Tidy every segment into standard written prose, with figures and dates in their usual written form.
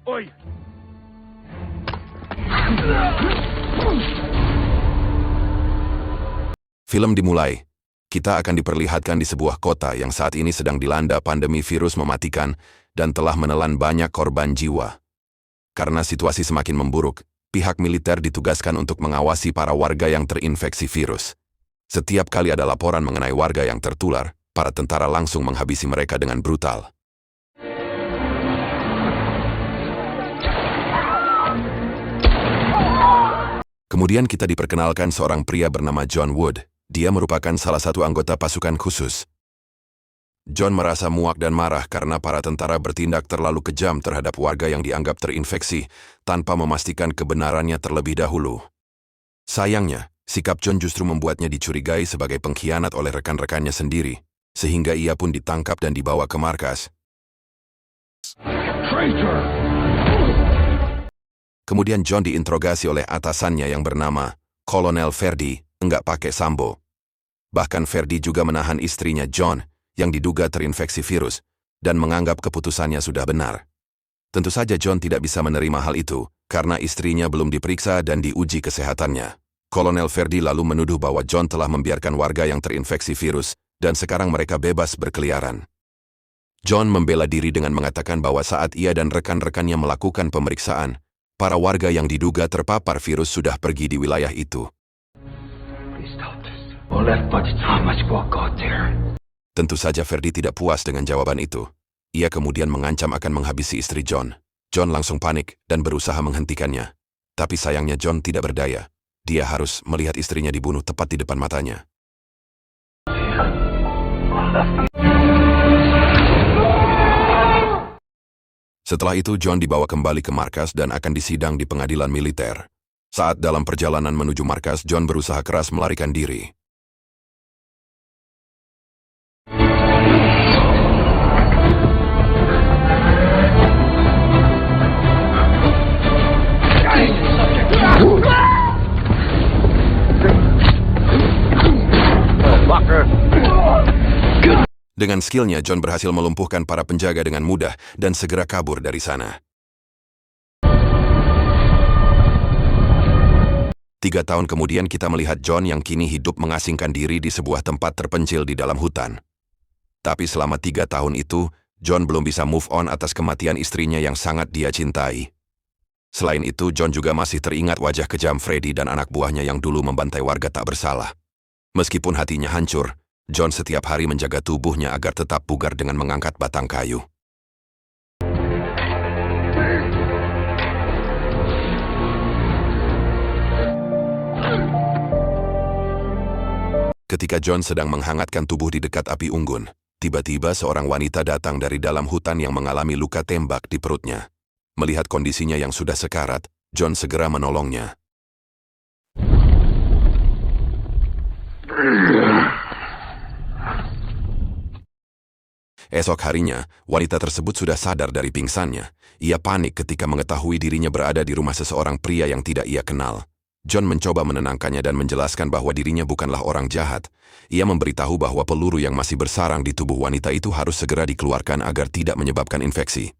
Oi! Film dimulai. Kita akan diperlihatkan di sebuah kota yang saat ini sedang dilanda pandemi virus mematikan dan telah menelan banyak korban jiwa. Karena situasi semakin memburuk, pihak militer ditugaskan untuk mengawasi para warga yang terinfeksi virus. Setiap kali ada laporan mengenai warga yang tertular, para tentara langsung menghabisi mereka dengan brutal. Kemudian kita diperkenalkan seorang pria bernama John Wood. Dia merupakan salah satu anggota pasukan khusus. John merasa muak dan marah karena para tentara bertindak terlalu kejam terhadap warga yang dianggap terinfeksi tanpa memastikan kebenarannya terlebih dahulu. Sayangnya, sikap John justru membuatnya dicurigai sebagai pengkhianat oleh rekan-rekannya sendiri, sehingga ia pun ditangkap dan dibawa ke markas. Kemudian John diinterogasi oleh atasannya yang bernama Kolonel Verdi, enggak pakai sambo. Bahkan Verdi juga menahan istrinya John yang diduga terinfeksi virus dan menganggap keputusannya sudah benar. Tentu saja John tidak bisa menerima hal itu karena istrinya belum diperiksa dan diuji kesehatannya. Kolonel Verdi lalu menuduh bahwa John telah membiarkan warga yang terinfeksi virus dan sekarang mereka bebas berkeliaran. John membela diri dengan mengatakan bahwa saat ia dan rekan-rekannya melakukan pemeriksaan, para warga yang diduga terpapar virus sudah pergi di wilayah itu. Tentu saja Verdi tidak puas dengan jawaban itu. Ia kemudian mengancam akan menghabisi istri John. John langsung panik dan berusaha menghentikannya. Tapi sayangnya John tidak berdaya. Dia harus melihat istrinya dibunuh tepat di depan matanya. Setelah itu John dibawa kembali ke markas dan akan disidang di pengadilan militer. Saat dalam perjalanan menuju markas, John berusaha keras melarikan diri. Dengan skillnya, John berhasil melumpuhkan para penjaga dengan mudah dan segera kabur dari sana. 3 tahun kemudian kita melihat John yang kini hidup mengasingkan diri di sebuah tempat terpencil di dalam hutan. Tapi selama 3 tahun itu, John belum bisa move on atas kematian istrinya yang sangat dia cintai. Selain itu, John juga masih teringat wajah kejam Freddy dan anak buahnya yang dulu membantai warga tak bersalah. Meskipun hatinya hancur, John setiap hari menjaga tubuhnya agar tetap bugar dengan mengangkat batang kayu. Ketika John sedang menghangatkan tubuh di dekat api unggun, tiba-tiba seorang wanita datang dari dalam hutan yang mengalami luka tembak di perutnya. Melihat kondisinya yang sudah sekarat, John segera menolongnya. Esok harinya, wanita tersebut sudah sadar dari pingsannya. Ia panik ketika mengetahui dirinya berada di rumah seseorang pria yang tidak ia kenal. John mencoba menenangkannya dan menjelaskan bahwa dirinya bukanlah orang jahat. Ia memberitahu bahwa peluru yang masih bersarang di tubuh wanita itu harus segera dikeluarkan agar tidak menyebabkan infeksi.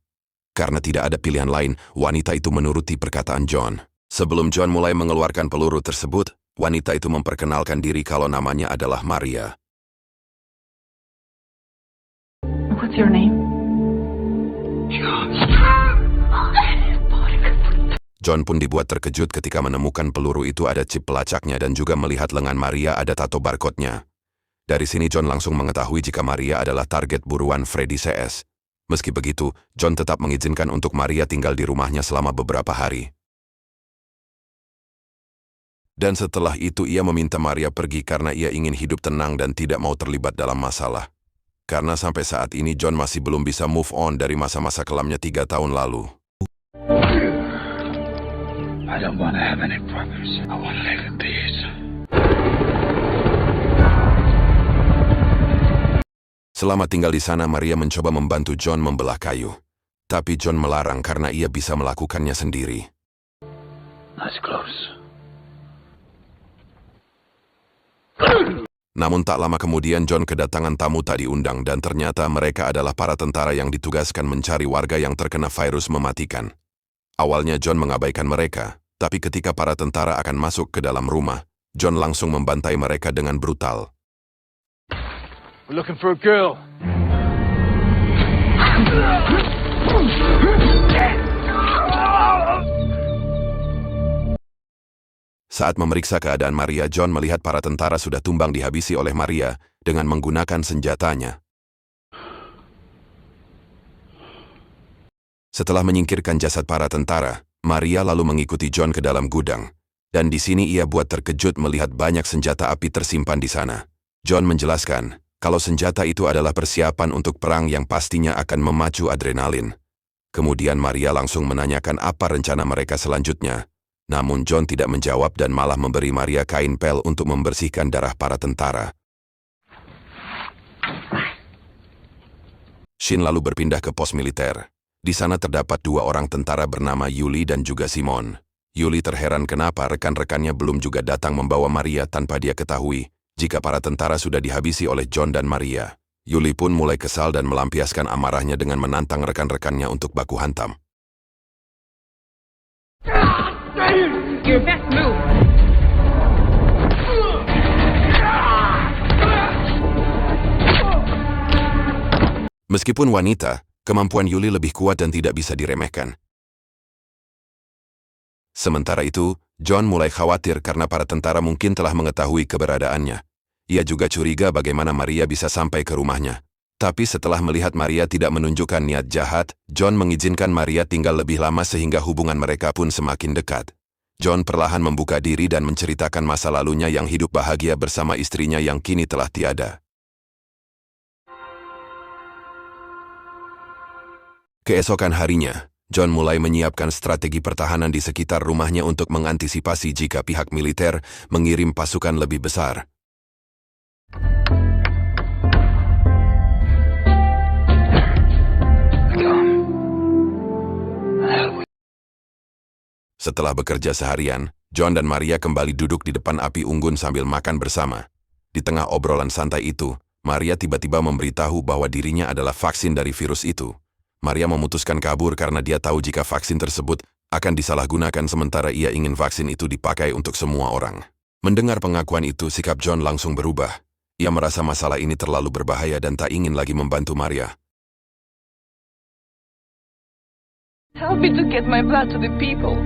Karena tidak ada pilihan lain, wanita itu menuruti perkataan John. Sebelum John mulai mengeluarkan peluru tersebut, wanita itu memperkenalkan diri kalau namanya adalah Maria. What's your name? John pun dibuat terkejut ketika menemukan peluru itu ada chip pelacaknya dan juga melihat lengan Maria ada tato barcode-nya. Dari sini John langsung mengetahui jika Maria adalah target buruan Freddy CS. Meski begitu, John tetap mengizinkan untuk Maria tinggal di rumahnya selama beberapa hari. Dan setelah itu ia meminta Maria pergi karena ia ingin hidup tenang dan tidak mau terlibat dalam masalah. Karena sampai saat ini John masih belum bisa move on dari masa-masa kelamnya 3 tahun lalu. I don't want to have any problems. I want to live in peace. Selama tinggal di sana, Maria mencoba membantu John membelah kayu. Tapi John melarang karena ia bisa melakukannya sendiri. That's close. Namun tak lama kemudian John kedatangan tamu tak diundang dan ternyata mereka adalah para tentara yang ditugaskan mencari warga yang terkena virus mematikan. Awalnya John mengabaikan mereka, tapi ketika para tentara akan masuk ke dalam rumah, John langsung membantai mereka dengan brutal. We're looking for a girl. Saat memeriksa keadaan Maria, John melihat para tentara sudah tumbang dihabisi oleh Maria dengan menggunakan senjatanya. Setelah menyingkirkan jasad para tentara, Maria lalu mengikuti John ke dalam gudang. Dan di sini ia buat terkejut melihat banyak senjata api tersimpan di sana. John menjelaskan kalau senjata itu adalah persiapan untuk perang yang pastinya akan memacu adrenalin. Kemudian Maria langsung menanyakan apa rencana mereka selanjutnya. Namun John tidak menjawab dan malah memberi Maria kain pel untuk membersihkan darah para tentara. Shin lalu berpindah ke pos militer. Di sana terdapat 2 orang tentara bernama Yuli dan juga Simon. Yuli terheran kenapa rekan-rekannya belum juga datang membawa Maria tanpa dia ketahui jika para tentara sudah dihabisi oleh John dan Maria. Yuli pun mulai kesal dan melampiaskan amarahnya dengan menantang rekan-rekannya untuk baku hantam. Your best move. Meskipun wanita, kemampuan Yuli lebih kuat dan tidak bisa diremehkan. Sementara itu, John mulai khawatir karena para tentara mungkin telah mengetahui keberadaannya. Ia juga curiga bagaimana Maria bisa sampai ke rumahnya. Tapi setelah melihat Maria tidak menunjukkan niat jahat, John mengizinkan Maria tinggal lebih lama sehingga hubungan mereka pun semakin dekat. John perlahan membuka diri dan menceritakan masa lalunya yang hidup bahagia bersama istrinya yang kini telah tiada. Keesokan harinya, John mulai menyiapkan strategi pertahanan di sekitar rumahnya untuk mengantisipasi jika pihak militer mengirim pasukan lebih besar. Setelah bekerja seharian, John dan Maria kembali duduk di depan api unggun sambil makan bersama. Di tengah obrolan santai itu, Maria tiba-tiba memberitahu bahwa dirinya adalah vaksin dari virus itu. Maria memutuskan kabur karena dia tahu jika vaksin tersebut akan disalahgunakan sementara ia ingin vaksin itu dipakai untuk semua orang. Mendengar pengakuan itu, sikap John langsung berubah. Ia merasa masalah ini terlalu berbahaya dan tak ingin lagi membantu Maria. Help me to get my blood to the people.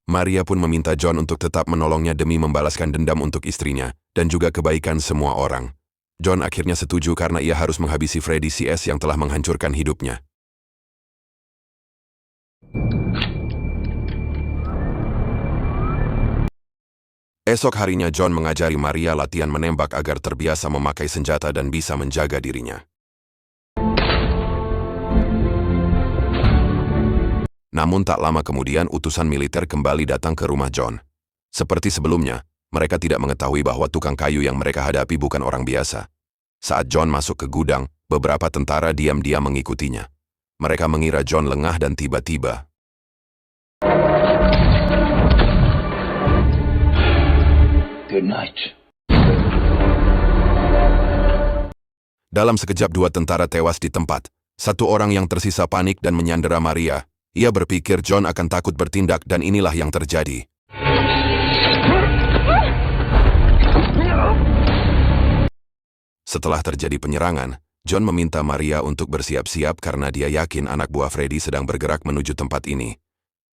Maria pun meminta John untuk tetap menolongnya demi membalaskan dendam untuk istrinya dan juga kebaikan semua orang. John akhirnya setuju karena ia harus menghabisi Freddy CS yang telah menghancurkan hidupnya. Esok harinya John mengajari Maria latihan menembak agar terbiasa memakai senjata dan bisa menjaga dirinya. Namun tak lama kemudian utusan militer kembali datang ke rumah John. Seperti sebelumnya, mereka tidak mengetahui bahwa tukang kayu yang mereka hadapi bukan orang biasa. Saat John masuk ke gudang, beberapa tentara diam-diam mengikutinya. Mereka mengira John lengah dan tiba-tiba Good night. dalam sekejap 2 tentara tewas di tempat. 1 orang yang tersisa panik dan menyandera Maria. Ia berpikir John akan takut bertindak dan inilah yang terjadi. Setelah terjadi penyerangan, John meminta Maria untuk bersiap-siap karena dia yakin anak buah Freddy sedang bergerak menuju tempat ini.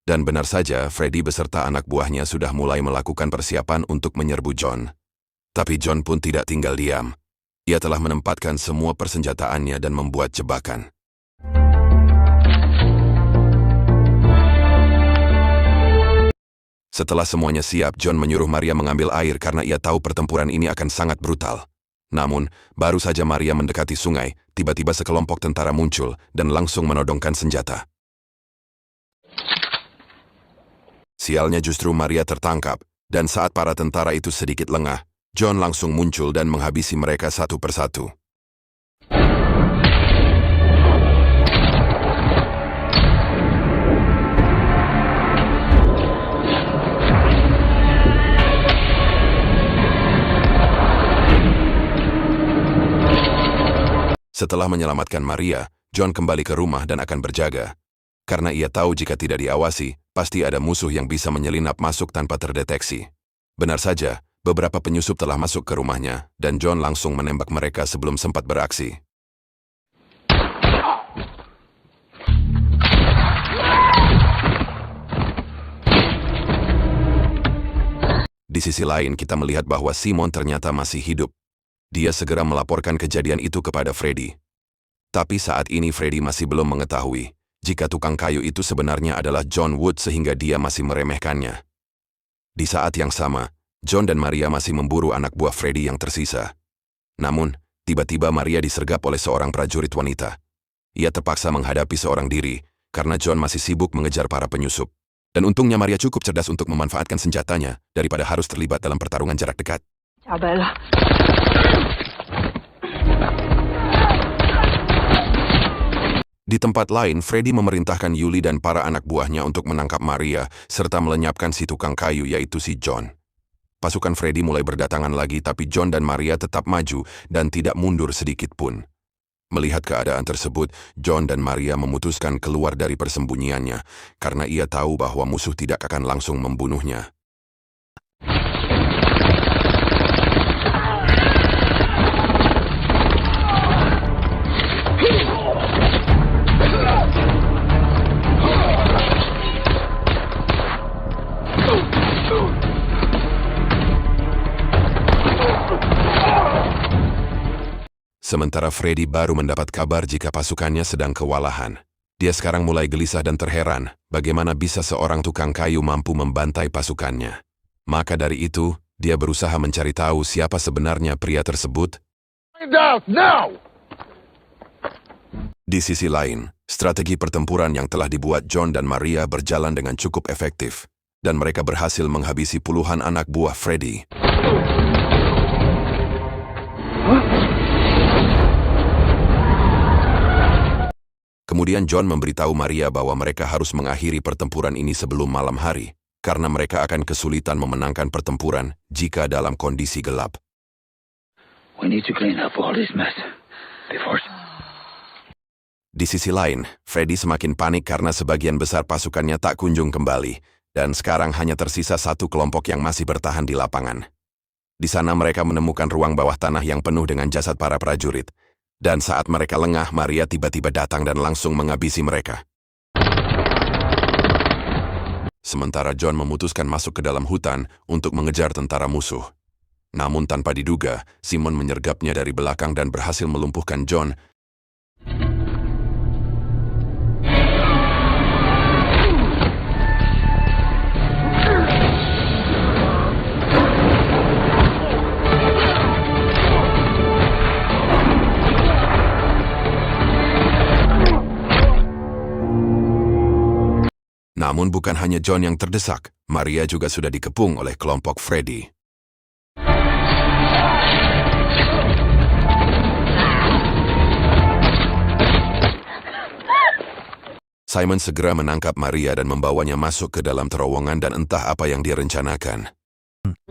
Dan benar saja, Freddy beserta anak buahnya sudah mulai melakukan persiapan untuk menyerbu John. Tapi John pun tidak tinggal diam. Ia telah menempatkan semua persenjataannya dan membuat jebakan. Setelah semuanya siap, John menyuruh Maria mengambil air karena ia tahu pertempuran ini akan sangat brutal. Namun, baru saja Maria mendekati sungai, tiba-tiba sekelompok tentara muncul dan langsung menodongkan senjata. Sialnya justru Maria tertangkap, dan saat para tentara itu sedikit lengah, John langsung muncul dan menghabisi mereka satu persatu. Setelah menyelamatkan Maria, John kembali ke rumah dan akan berjaga. karena ia tahu jika tidak diawasi, pasti ada musuh yang bisa menyelinap masuk tanpa terdeteksi. Benar saja, beberapa penyusup telah masuk ke rumahnya, dan John langsung menembak mereka sebelum sempat beraksi. Di sisi lain, kita melihat bahwa Simon ternyata masih hidup. Dia segera melaporkan kejadian itu kepada Freddy. Tapi saat ini Freddy masih belum mengetahui jika tukang kayu itu sebenarnya adalah John Wood sehingga dia masih meremehkannya. Di saat yang sama, John dan Maria masih memburu anak buah Freddy yang tersisa. Namun, tiba-tiba Maria disergap oleh seorang prajurit wanita. Ia terpaksa menghadapi seorang diri karena John masih sibuk mengejar para penyusup. Dan untungnya Maria cukup cerdas untuk memanfaatkan senjatanya daripada harus terlibat dalam pertarungan jarak dekat. Bella. Di tempat lain, Freddy memerintahkan Yuli dan para anak buahnya untuk menangkap Maria serta melenyapkan si tukang kayu yaitu si John. Pasukan Freddy mulai berdatangan lagi tapi John dan Maria tetap maju dan tidak mundur sedikit pun. Melihat keadaan tersebut, John dan Maria memutuskan keluar dari persembunyiannya karena ia tahu bahwa musuh tidak akan langsung membunuhnya. Sementara Freddy baru mendapat kabar jika pasukannya sedang kewalahan. Dia sekarang mulai gelisah dan terheran bagaimana bisa seorang tukang kayu mampu membantai pasukannya. Maka dari itu, dia berusaha mencari tahu siapa sebenarnya pria tersebut. Find out now! Di sisi lain, strategi pertempuran yang telah dibuat John dan Maria berjalan dengan cukup efektif, dan mereka berhasil menghabisi puluhan anak buah Freddy. Kemudian John memberitahu Maria bahwa mereka harus mengakhiri pertempuran ini sebelum malam hari, karena mereka akan kesulitan memenangkan pertempuran jika dalam kondisi gelap. We need to clean up all this mess before... Di sisi lain, Freddy semakin panik karena sebagian besar pasukannya tak kunjung kembali, dan sekarang hanya tersisa satu kelompok yang masih bertahan di lapangan. Di sana mereka menemukan ruang bawah tanah yang penuh dengan jasad para prajurit. Dan saat mereka lengah, Maria tiba-tiba datang dan langsung menghabisi mereka. Sementara John memutuskan masuk ke dalam hutan untuk mengejar tentara musuh. Namun tanpa diduga, Simon menyergapnya dari belakang dan berhasil melumpuhkan John. Namun bukan hanya John yang terdesak, Maria juga sudah dikepung oleh kelompok Freddy. Simon segera menangkap Maria dan membawanya masuk ke dalam terowongan dan entah apa yang dia rencanakan.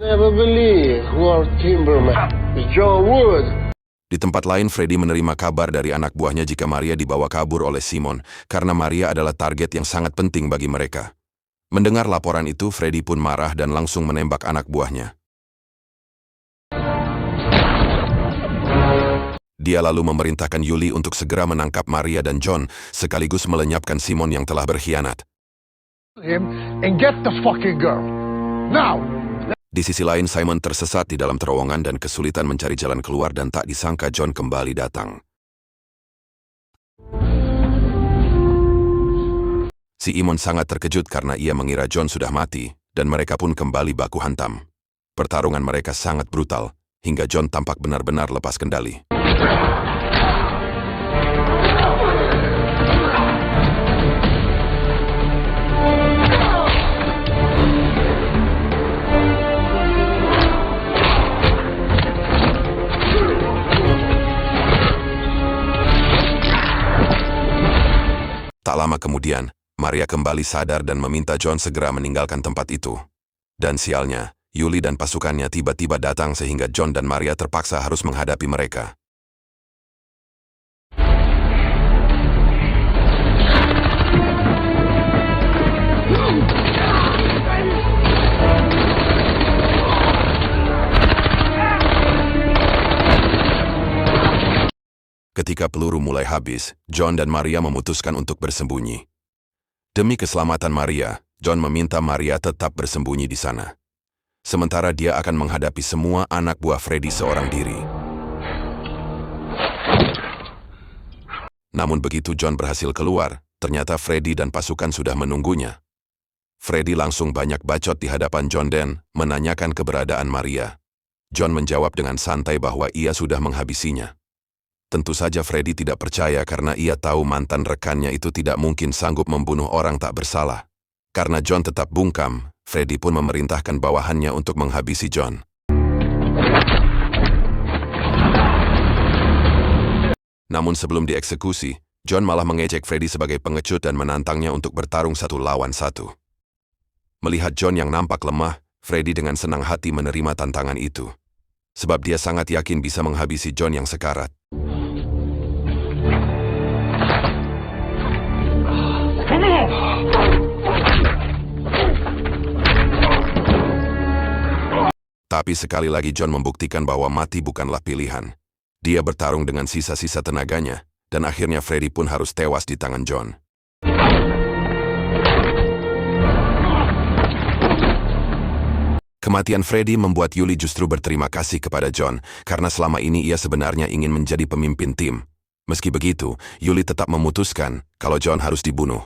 Never believe Lord Timberman, John Wood. Di tempat lain, Freddy menerima kabar dari anak buahnya jika Maria dibawa kabur oleh Simon, karena Maria adalah target yang sangat penting bagi mereka. Mendengar laporan itu, Freddy pun marah dan langsung menembak anak buahnya. Dia lalu memerintahkan Yuli untuk segera menangkap Maria dan John, sekaligus melenyapkan Simon yang telah berkhianat. Him and get the fucking girl. Now! Di sisi lain, Simon tersesat di dalam terowongan dan kesulitan mencari jalan keluar dan tak disangka John kembali datang. Si Imon sangat terkejut karena ia mengira John sudah mati dan mereka pun kembali baku hantam. Pertarungan mereka sangat brutal hingga John tampak benar-benar lepas kendali. Tak lama kemudian, Maria kembali sadar dan meminta John segera meninggalkan tempat itu. Dan sialnya, Yuli dan pasukannya tiba-tiba datang sehingga John dan Maria terpaksa harus menghadapi mereka. Ketika peluru mulai habis, John dan Maria memutuskan untuk bersembunyi. Demi keselamatan Maria, John meminta Maria tetap bersembunyi di sana. Sementara dia akan menghadapi semua anak buah Freddy seorang diri. Namun begitu John berhasil keluar, ternyata Freddy dan pasukan sudah menunggunya. Freddy langsung banyak bacot di hadapan John dan menanyakan keberadaan Maria. John menjawab dengan santai bahwa ia sudah menghabisinya. Tentu saja Freddy tidak percaya karena ia tahu mantan rekannya itu tidak mungkin sanggup membunuh orang tak bersalah. Karena John tetap bungkam, Freddy pun memerintahkan bawahannya untuk menghabisi John. Namun sebelum dieksekusi, John malah mengejek Freddy sebagai pengecut dan menantangnya untuk bertarung 1 lawan 1. Melihat John yang nampak lemah, Freddy dengan senang hati menerima tantangan itu. Sebab dia sangat yakin bisa menghabisi John yang sekarat. Tapi sekali lagi John membuktikan bahwa mati bukanlah pilihan. Dia bertarung dengan sisa-sisa tenaganya, dan akhirnya Freddy pun harus tewas di tangan John. Kematian Freddy membuat Yuli justru berterima kasih kepada John, karena selama ini ia sebenarnya ingin menjadi pemimpin tim. Meski begitu, Yuli tetap memutuskan kalau John harus dibunuh.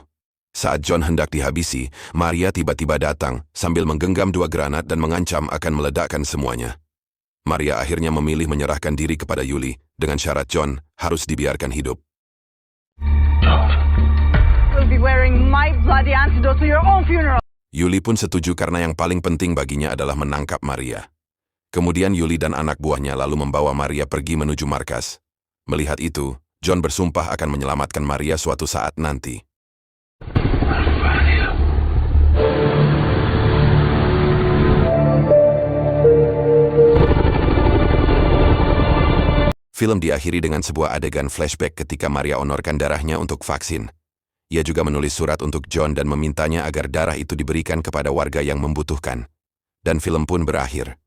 Saat John hendak dihabisi, Maria tiba-tiba datang sambil menggenggam 2 granat dan mengancam akan meledakkan semuanya. Maria akhirnya memilih menyerahkan diri kepada Yuli dengan syarat John harus dibiarkan hidup. You'll be wearing my bloody antidote to your own funeral. Yuli pun setuju karena yang paling penting baginya adalah menangkap Maria. Kemudian Yuli dan anak buahnya lalu membawa Maria pergi menuju markas. Melihat itu, John bersumpah akan menyelamatkan Maria suatu saat nanti. Film diakhiri dengan sebuah adegan flashback ketika Maria onorkan darahnya untuk vaksin. Ia juga menulis surat untuk John dan memintanya agar darah itu diberikan kepada warga yang membutuhkan. Dan film pun berakhir.